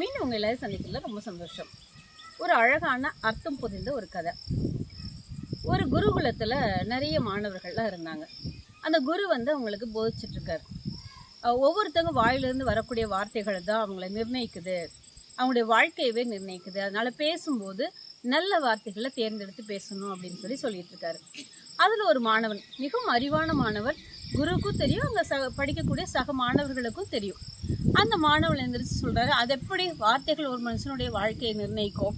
மீண்டும் உங்கள் எல்லாரும் சந்திக்கிறதுல ரொம்ப சந்தோஷம். ஒரு அழகான அர்த்தம் புதிந்த ஒரு கதை. ஒரு குருகுலத்தில் நிறைய மாணவர்கள்லாம் இருந்தாங்க. அந்த குரு அவங்களுக்கு போதிச்சுட்ருக்கார். ஒவ்வொருத்தவங்க வாயிலிருந்து வரக்கூடிய வார்த்தைகள் தான் அவங்கள நிர்ணயிக்குது, அவங்களுடைய வாழ்க்கையவே நிர்ணயிக்குது. அதனால் பேசும்போது நல்ல வார்த்தைகளை தேர்ந்தெடுத்து பேசணும் அப்படின்னு சொல்லிட்டு இருக்காரு. அதில் ஒரு மாணவன், மிகவும் அறிவான மாணவன், குருவுக்கும் தெரியும், அங்கே படிக்கக்கூடிய சக மாணவர்களுக்கும் தெரியும். அந்த மாணவன் எழுந்திரிச்சு சொல்கிறாரு, அது எப்படி வார்த்தைகள் ஒரு மனுஷனுடைய வாழ்க்கையை நிர்ணயிக்கும்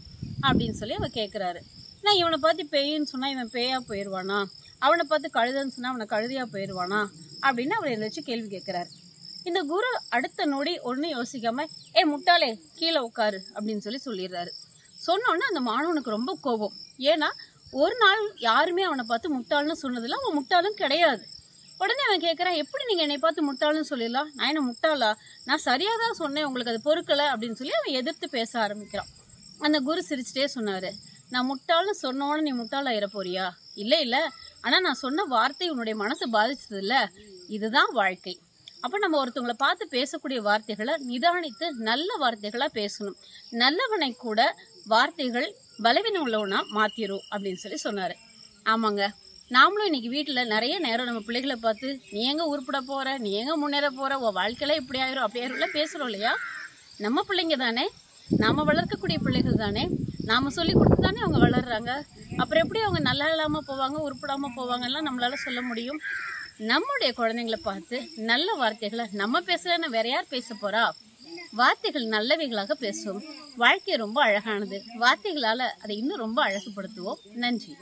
அப்படின்னு சொல்லி அவன் கேட்குறாரு. நான் இவனை பார்த்து பேயின்னு சொன்னால் இவன் பேயாக போயிடுவானா, அவனை பார்த்து கழுதைன்னு சொன்னால் அவனை கழுதையாக போயிடுவானா அப்படின்னு அவர் எழுந்திரிச்சு கேள்வி கேட்குறாரு. இந்த குரு அடுத்த நொடி ஒன்றும் யோசிக்காம, முட்டாளே கீழே உட்காரு அப்படின்னு சொல்லிடுறாரு. சொன்னோன்னே அந்த மாணவனுக்கு ரொம்ப கோபம். ஏன்னா ஒரு நாள் யாருமே அவனை பார்த்து முட்டாள்னு சொன்னதில்லை, அவன் முட்டாளும் கிடையாது. உடனே அவன் கேட்குறான், எப்படி நீங்கள் என்னை பார்த்து முட்டாள்னு சொல்லிடலாம்? நான் என்ன முட்டாளா? நான் சரியாக தான் சொன்னேன், உங்களுக்கு அது பொறுக்கலை அப்படின்னு சொல்லி அவன் எதிர்த்து பேச ஆரம்பிக்கிறான். அந்த குரு சிரிச்சிட்டே சொன்னார், நான் முட்டாள்னு சொன்னோன்னு நீ முட்டாளாயிர போறியா? இல்லை இல்லை, ஆனால் நான் சொன்ன வார்த்தை உன்னுடைய மனசை பாதிச்சது இல்லை, இதுதான் வாழ்க்கை. அப்போ நம்ம ஒருத்தவங்களை பார்த்து பேசக்கூடிய வார்த்தைகளை நிதானித்து நல்ல வார்த்தைகளாக பேசணும். நல்லவனை கூட வார்த்தைகள் பலவீனம் உள்ளவனா மாற்றிடும் அப்படின்னு சொன்னார். ஆமாங்க, நாமளும் இன்னைக்கு வீட்டில் நிறைய நேரம் நம்ம பிள்ளைகளை பார்த்து, நீ எங்கே உருப்பிட போகிற, நீ எங்கே முன்னேற போகிற, உன் வாழ்க்கையில் இப்படி ஆயிரும் அப்படி ஆயிரும் பேசுகிறோம் இல்லையா? நம்ம பிள்ளைங்க தானே, நாம் வளர்க்கக்கூடிய பிள்ளைகள் தானே, நாம் சொல்லி கொடுத்து தானே அவங்க வளர்கிறாங்க. அப்புறம் எப்படி அவங்க நல்லா இல்லாமல் போவாங்க, உருப்பிடாமல் போவாங்கலாம் நம்மளால சொல்ல முடியும்? நம்முடைய குழந்தைங்களை பார்த்து நல்ல வார்த்தைகளை நம்ம பேசலன்னு வேற யார் பேச போகிறா? வார்த்தைகள் நல்லவைகளாக பேசுவோம். வாழ்க்கை ரொம்ப அழகானது. வார்த்தைகளால் அதை இன்னும் ரொம்ப அழகுபடுத்துவோம். நன்றி.